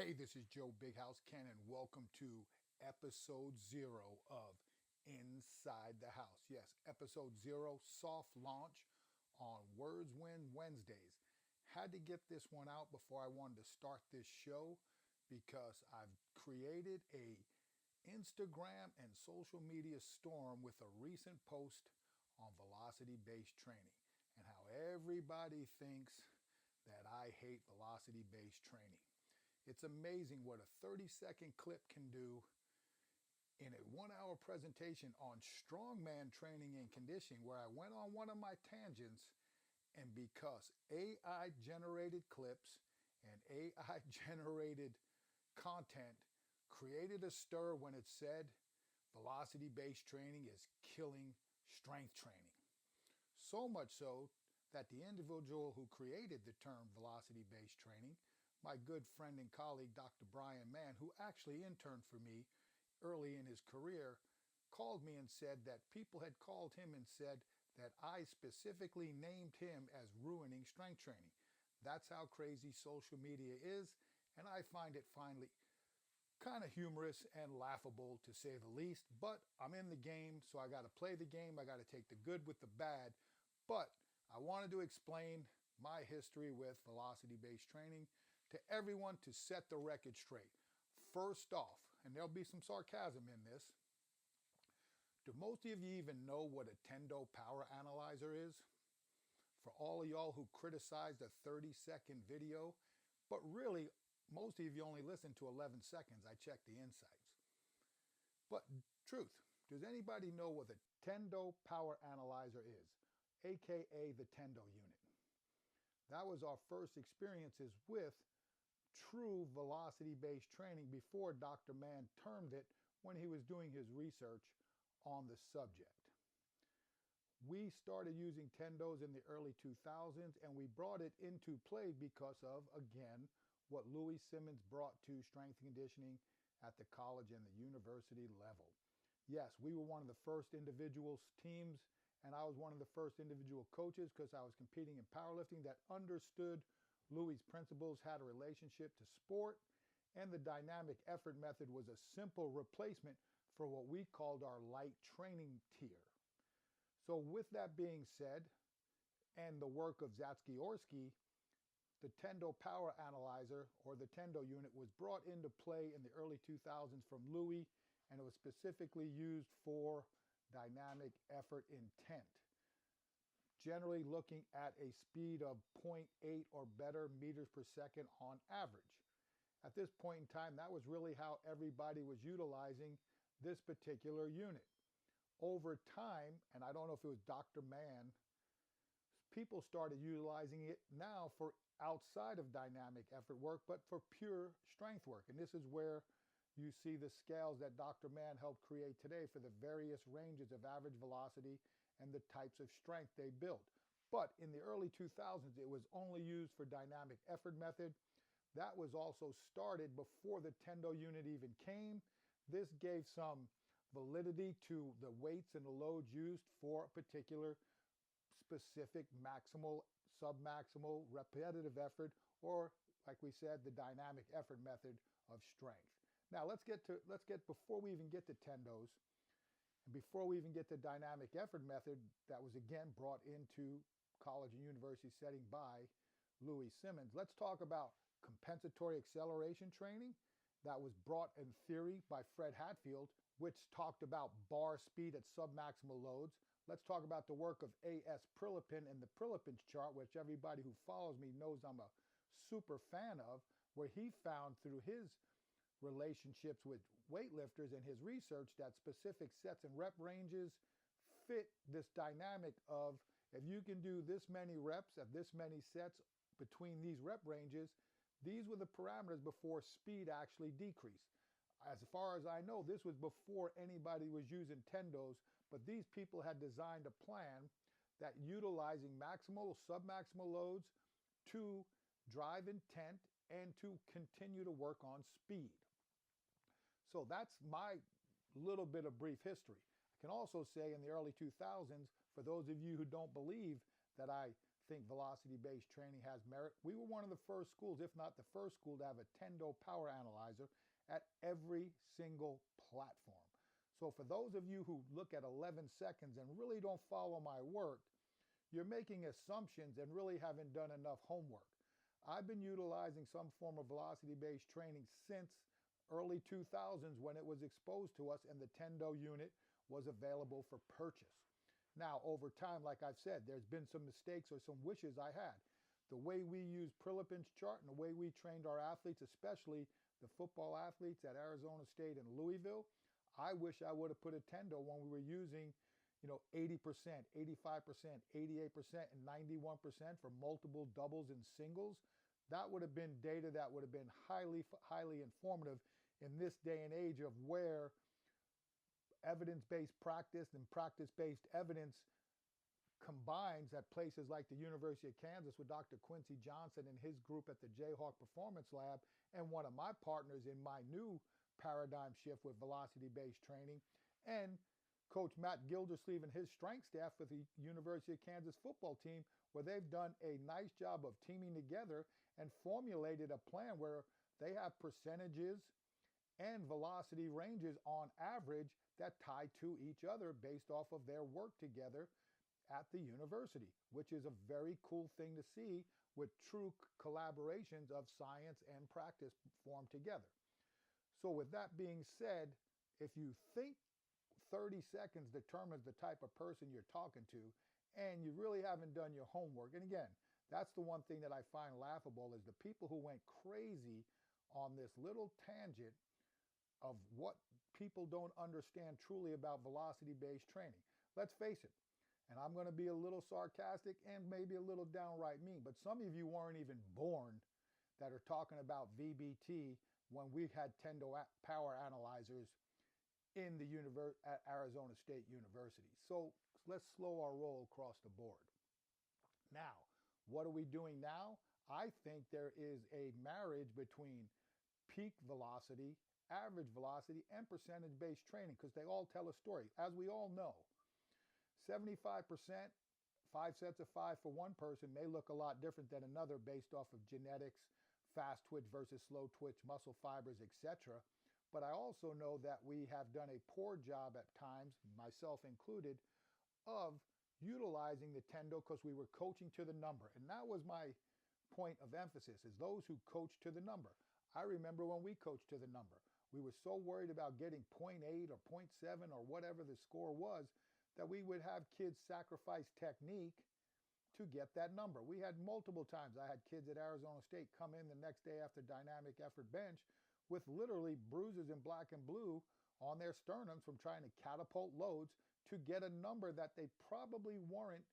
Hey, this is Joe Big House Kenn, and welcome to episode 0 of Inside the House. Yes, episode 0, soft launch on Words Win Wednesdays. Had to get this one out before I wanted to start this show because I've created a Instagram and social media storm with a recent post on velocity-based training and how everybody thinks that I hate velocity-based training. It's amazing what a 30-second clip can do in a 1-hour presentation on strongman training and conditioning where I went on one of my tangents, and because AI generated clips and AI generated content created a stir when it said velocity-based training is killing strength training. So much so that the individual who created the term velocity-based training, my good friend and colleague, Dr. Brian Mann, who actually interned for me early in his career, called me and said that people had called him and said that I specifically named him as ruining strength training. That's how crazy social media is, and I find it finally kind of humorous and laughable to say the least, but I'm in the game, so I got to play the game. I got to take the good with the bad, but I wanted to explain my history with velocity-based training to everyone to set the record straight. First off, and there'll be some sarcasm in this, do most of you even know what a Tendo Power Analyzer is? For all of y'all who criticized a 30-second video, but really, most of you only listen to 11 seconds. I checked the insights. But truth, does anybody know what the Tendo Power Analyzer is? AKA the Tendo unit. That was our first experiences with true velocity-based training before Dr. Mann termed it when he was doing his research on the subject. We started using Tendos in the early 2000s, and we brought it into play because of, again, what Louie Simmons brought to strength and conditioning at the college and the university level. Yes, we were one of the first individuals teams, and I was one of the first individual coaches because I was competing in powerlifting that understood Louie's principles, had a relationship to sport, and the dynamic effort method was a simple replacement for what we called our light training tier. So with that being said, and the work of Zatski-Orsky, the Tendo Power Analyzer, or the Tendo unit, was brought into play in the early 2000s from Louie, and it was specifically used for dynamic effort intent, generally looking at a speed of 0.8 or better meters per second on average. At this point in time, that was really how everybody was utilizing this particular unit. Over time, and I don't know if it was Dr. Mann, people started utilizing it now for outside of dynamic effort work, but for pure strength work. And this is where you see the scales that Dr. Mann helped create today for the various ranges of average velocity and the types of strength they built. But in the early 2000s, it was only used for dynamic effort method. That was also started before the Tendo unit even came. This gave some validity to the weights and the loads used for a particular specific maximal, submaximal, repetitive effort, or like we said, the dynamic effort method of strength. Now let's get before we even get to Tendos, and before we even get to dynamic effort method that was again brought into college and university setting by Louie Simmons, let's talk about compensatory acceleration training that was brought in theory by Fred Hatfield, which talked about bar speed at submaximal loads. Let's talk about the work of A.S. Prilepin and the Prilepin Chart, which everybody who follows me knows I'm a super fan of, where he found through his relationships with weightlifters and his research that specific sets and rep ranges fit this dynamic of if you can do this many reps at this many sets between these rep ranges, these were the parameters before speed actually decreased. As far as I know, this was before anybody was using Tendos, but these people had designed a plan that utilizing maximal, submaximal loads to drive intent and to continue to work on speed. So that's my little bit of brief history. I can also say in the early 2000s, for those of you who don't believe that I think velocity-based training has merit. We were one of the first schools, if not the first school, to have a Tendo Power Analyzer at every single platform. So for those of you who look at 11 seconds and really don't follow my work, you're making assumptions and really haven't done enough homework. I've been utilizing some form of velocity-based training since early 2000s when it was exposed to us and the Tendo unit was available for purchase. Now, over time, like I've said, there's been some mistakes or some wishes I had. The way we use Prilepin Chart and the way we trained our athletes, especially the football athletes at Arizona State and Louisville, I wish I would have put a Tendo when we were using 80%, 85%, 88%, and 91% for multiple doubles and singles. That would have been data that would have been highly, highly informative in this day and age of where evidence-based practice and practice-based evidence combines at places like the University of Kansas with Dr. Quincy Johnson and his group at the Jayhawk Performance Lab, and one of my partners in my new paradigm shift with velocity-based training, and Coach Matt Gildersleeve and his strength staff with the University of Kansas football team, where they've done a nice job of teaming together and formulated a plan where they have percentages and velocity ranges on average that tie to each other based off of their work together at the university, which is a very cool thing to see with true collaborations of science and practice formed together. So with that being said, if you think 30 seconds determines the type of person you're talking to and you really haven't done your homework, and again, that's the one thing that I find laughable is the people who went crazy on this little tangent of what people don't understand truly about velocity-based training. Let's face it, and I'm going to be a little sarcastic and maybe a little downright mean, but some of you weren't even born that are talking about VBT when we had Tendo Power Analyzers in the at Arizona State University. So let's slow our roll across the board. Now, what are we doing now? I think there is a marriage between peak velocity, average velocity, and percentage-based training because they all tell a story. As we all know, 75%, 5 sets of 5 for one person may look a lot different than another based off of genetics, fast twitch versus slow twitch, muscle fibers, etc. But I also know that we have done a poor job at times, myself included, of utilizing the Tendo because we were coaching to the number. And that was my point of emphasis, is those who coach to the number. I remember when we coached to the number. We were so worried about getting 0.8 or 0.7 or whatever the score was that we would have kids sacrifice technique to get that number. We had multiple times. I had kids at Arizona State come in the next day after dynamic effort bench with literally bruises in black and blue on their sternums from trying to catapult loads to get a number that they probably weren't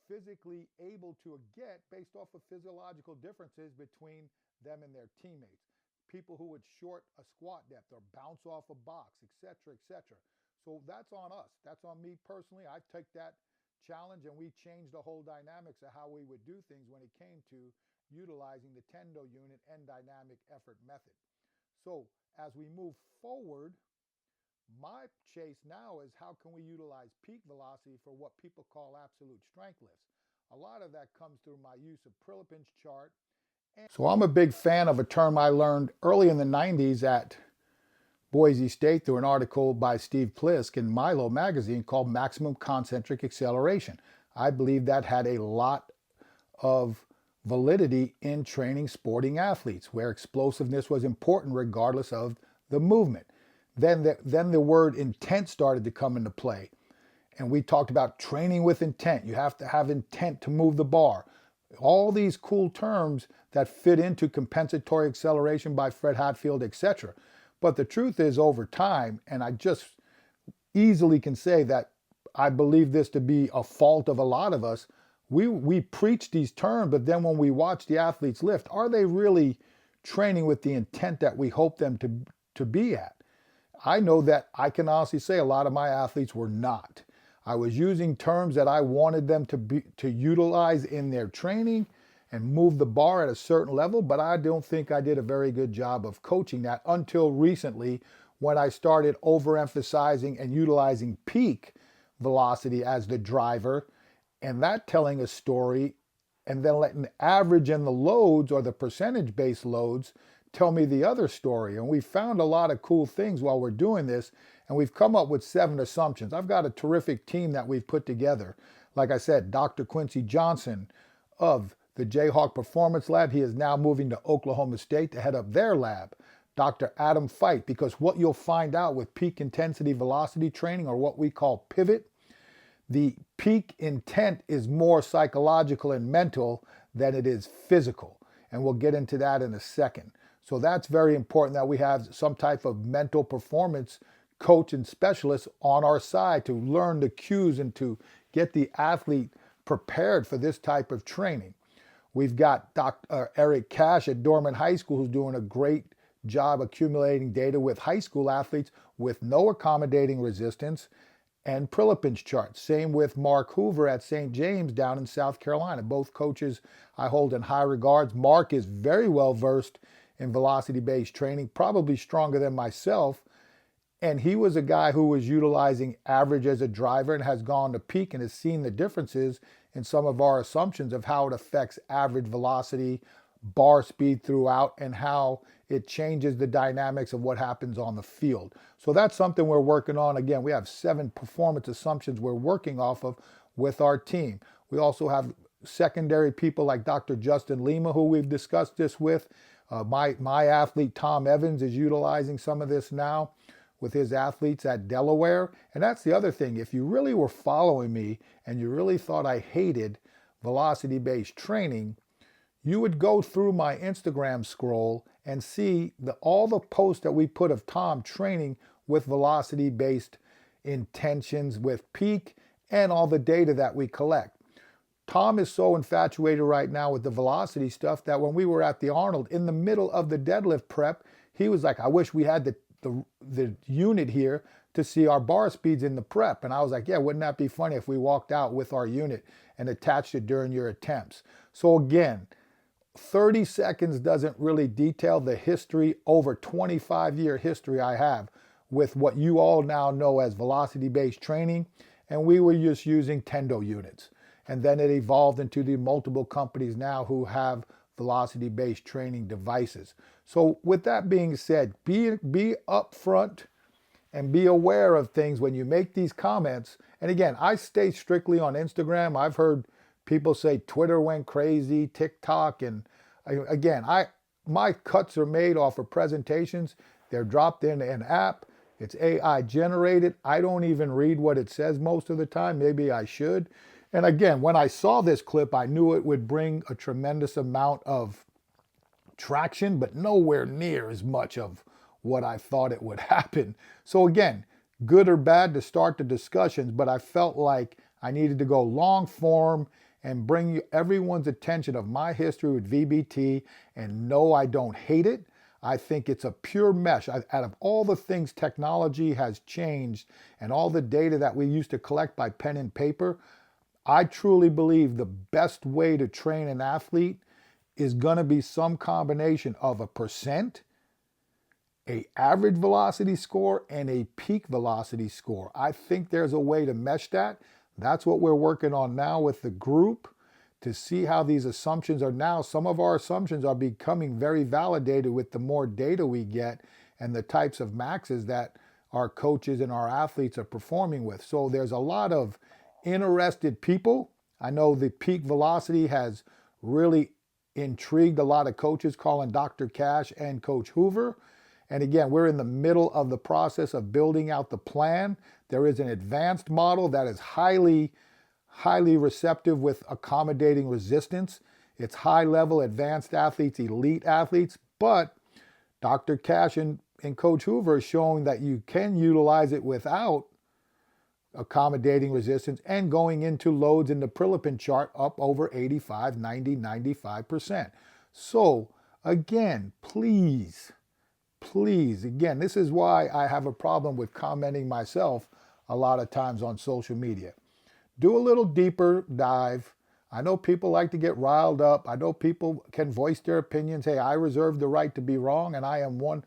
physically able to get based off of physiological differences between them and their teammates. People who would short a squat depth or bounce off a box, etc., etc. So that's on us. That's on me personally. I took that challenge and we changed the whole dynamics of how we would do things when it came to utilizing the Tendo unit and dynamic effort method. So as we move forward, my chase now is how can we utilize peak velocity for what people call absolute strength lifts. A lot of that comes through my use of Prilepin Chart. So I'm a big fan of a term I learned early in the 90s at Boise State through an article by Steve Plisk in Milo magazine called Maximum Concentric Acceleration. I believe that had a lot of validity in training sporting athletes, where explosiveness was important regardless of the movement. Then the word intent started to come into play. And we talked about training with intent. You have to have intent to move the bar. All these cool terms that fit into compensatory acceleration by Fred Hatfield, etc. But the truth is, over time, and I just easily can say that I believe this to be a fault of a lot of us, we preach these terms, but then when we watch the athletes lift, are they really training with the intent that we hope them to be at? I know that I can honestly say a lot of my athletes were not. I was using terms that I wanted them to utilize in their training and move the bar at a certain level, but I don't think I did a very good job of coaching that until recently when I started overemphasizing and utilizing peak velocity as the driver, and that telling a story and then letting the average and the loads or the percentage-based loads tell me the other story. And we found a lot of cool things while we're doing this, and we've come up with 7 assumptions. I've got a terrific team that we've put together. Like I said, Dr. Quincy Johnson of the Jayhawk Performance Lab. He is now moving to Oklahoma State to head up their lab. Dr. Adam Fight, because what you'll find out with peak intensity velocity training, or what we call PIVT, the peak intent is more psychological and mental than it is physical. And we'll get into that in a second. So that's very important that we have some type of mental performance coach and specialist on our side to learn the cues and to get the athlete prepared for this type of training. We've got Dr. Eric Cash at Dorman High School, who's doing a great job accumulating data with high school athletes with no accommodating resistance and Prilepin Chart. Same with Mark Hoover at St. James down in South Carolina. Both coaches I hold in high regards. Mark is very well versed in velocity-based training, probably stronger than myself. And he was a guy who was utilizing average as a driver and has gone to peak and has seen the differences in some of our assumptions of how it affects average velocity, bar speed throughout, and how it changes the dynamics of what happens on the field. So that's something we're working on. Again, we have 7 performance assumptions we're working off of with our team. We also have secondary people like Dr. Justin Lima, who we've discussed this with. My athlete, Tom Evans, is utilizing some of this now with his athletes at Delaware. And that's the other thing. If you really were following me and you really thought I hated velocity-based training, you would go through my Instagram scroll and see all the posts that we put of Tom training with velocity-based intentions, with peak, and all the data that we collect. Tom is so infatuated right now with the velocity stuff that when we were at the Arnold, in the middle of the deadlift prep, he was like, I wish we had the unit here to see our bar speeds in the prep. And I was like, yeah, wouldn't that be funny if we walked out with our unit and attached it during your attempts? So again, 30 seconds doesn't really detail the history, over 25-year history I have with what you all now know as velocity-based training. And we were just using Tendo units. And then it evolved into the multiple companies now who have velocity-based training devices. So with that being said, be upfront and be aware of things when you make these comments. And again, I stay strictly on Instagram. I've heard people say Twitter went crazy, TikTok, and again, my cuts are made off of presentations. They're dropped in an app. It's AI generated. I don't even read what it says most of the time. Maybe I should. And again, when I saw this clip, I knew it would bring a tremendous amount of traction, but nowhere near as much of what I thought it would happen. So again, good or bad to start the discussions, but I felt like I needed to go long form and bring everyone's attention of my history with VBT. And no, I don't hate it. I think it's a pure mesh. Out of all the things technology has changed and all the data that we used to collect by pen and paper, I truly believe the best way to train an athlete is going to be some combination of a percent, an average velocity score, and a peak velocity score. I think there's a way to mesh that. That's what we're working on now with the group to see how these assumptions are now. Some of our assumptions are becoming very validated with the more data we get and the types of maxes that our coaches and our athletes are performing with. So there's a lot of interested people. I know the peak velocity has really intrigued a lot of coaches, calling Dr. Cash and Coach Hoover. And again, we're in the middle of the process of building out the plan. There is an advanced model that is highly receptive with accommodating resistance. It's high level, advanced athletes, elite athletes, but Dr. Cash and Coach Hoover is showing that you can utilize it without accommodating resistance and going into loads in the Prilepin chart up over 85, 90, 95%. So again, please, again, this is why I have a problem with commenting myself a lot of times on social media. Do a little deeper dive. I know people like to get riled up. I know people can voice their opinions. Hey, I reserve the right to be wrong, and I am one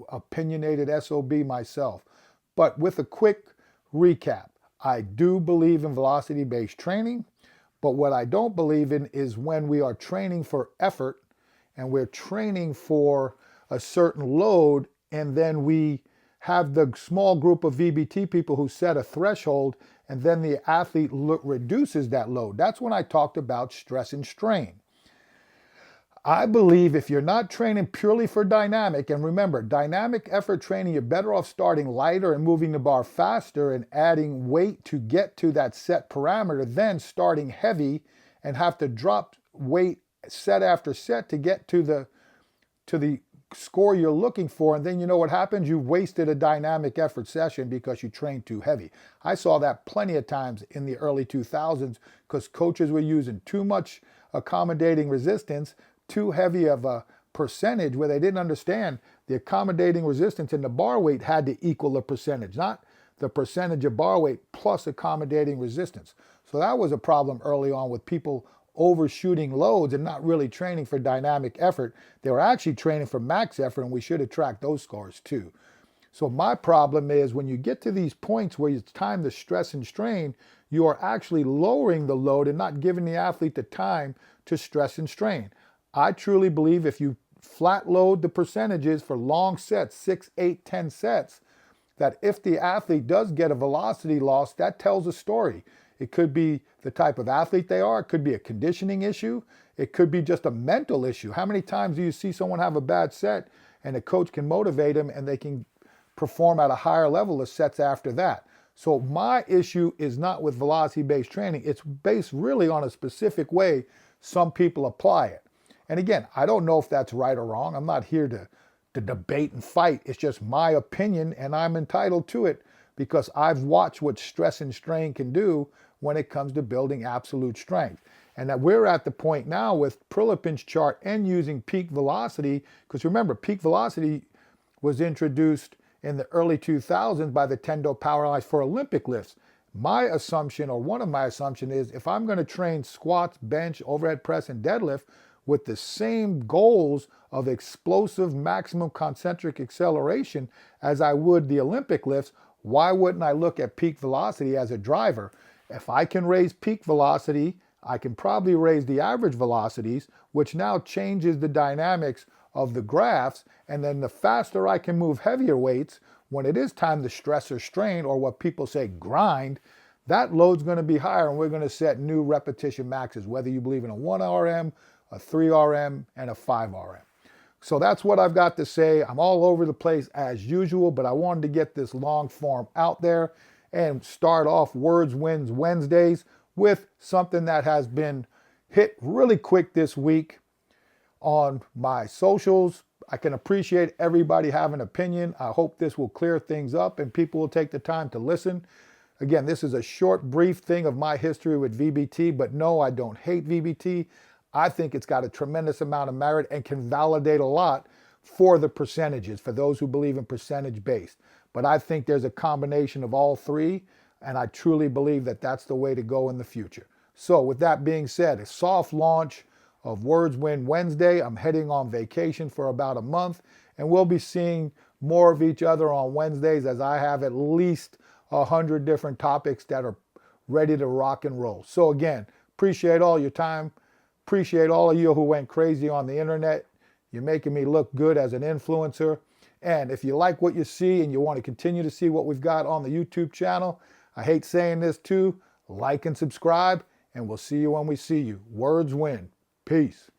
opinionated SOB myself. But with a quick recap, I do believe in velocity-based training, But what I don't believe in is when we are training for effort and we're training for a certain load, and then we have the small group of VBT people who set a threshold, and then the athlete reduces that load. That's when I talked about stress and strain. I believe if you're not training purely for dynamic, and remember, dynamic effort training, you're better off starting lighter and moving the bar faster and adding weight to get to that set parameter than starting heavy and have to drop weight set after set to get to the score you're looking for. And then you know what happens? You've wasted a dynamic effort session because you trained too heavy. I saw that plenty of times in the early 2000s because coaches were using too much accommodating resistance, too heavy of a percentage, where they didn't understand the accommodating resistance and the bar weight had to equal the percentage, not the percentage of bar weight plus accommodating resistance. So that was a problem early on with people overshooting loads and not really training for dynamic effort. They were actually training for max effort, and we should have tracked those scores too. So my problem is when you get to these points where it's time to stress and strain, you are actually lowering the load and not giving the athlete the time to stress and strain. I truly believe if you flat load the percentages for long sets, 6, 8, 10 sets, that if the athlete does get a velocity loss, that tells a story. It could be the type of athlete they are. It could be a conditioning issue. It could be just a mental issue. How many times do you see someone have a bad set and a coach can motivate them and they can perform at a higher level of sets after that? So my issue is not with velocity-based training. It's based really on a specific way some people apply it. And again, I don't know if that's right or wrong. I'm not here to debate and fight. It's just my opinion, and I'm entitled to it because I've watched what stress and strain can do when it comes to building absolute strength. And that we're at the point now with Prilepin Chart and using peak velocity, because remember, peak velocity was introduced in the early 2000s by the Tendo Power Analyzers for Olympic lifts. My assumption, or one of my assumptions, is if I'm going to train squats, bench, overhead press, and deadlift with the same goals of explosive maximum concentric acceleration as I would the Olympic lifts, why wouldn't I look at peak velocity as a driver? If I can raise peak velocity, I can probably raise the average velocities, which now changes the dynamics of the graphs. And then the faster I can move heavier weights, when it is time to stress or strain, or what people say grind, that load's going to be higher, and we're going to set new repetition maxes, whether you believe in a 1 RM, a 3 RM, and a 5 RM. So that's what I've got to say. I'm all over the place as usual, but I wanted to get this long form out there and start off Words Wins Wednesdays with something that has been hit really quick this week on my socials. I can appreciate everybody having an opinion. I hope this will clear things up and people will take the time to listen. Again, this is a short, brief thing of my history with VBT, but no, I don't hate VBT. I think it's got a tremendous amount of merit and can validate a lot for the percentages, for those who believe in percentage-based. But I think there's a combination of all three, and I truly believe that that's the way to go in the future. So with that being said, a soft launch of Words Win Wednesday. I'm heading on vacation for about a month, and we'll be seeing more of each other on Wednesdays as I have at least 100 different topics that are ready to rock and roll. So again, appreciate all your time. Appreciate all of you who went crazy on the internet. You're making me look good as an influencer. And if you like what you see and you want to continue to see what we've got on the YouTube channel, I hate saying this too, like and subscribe, and we'll see you when we see you. Words win. Peace.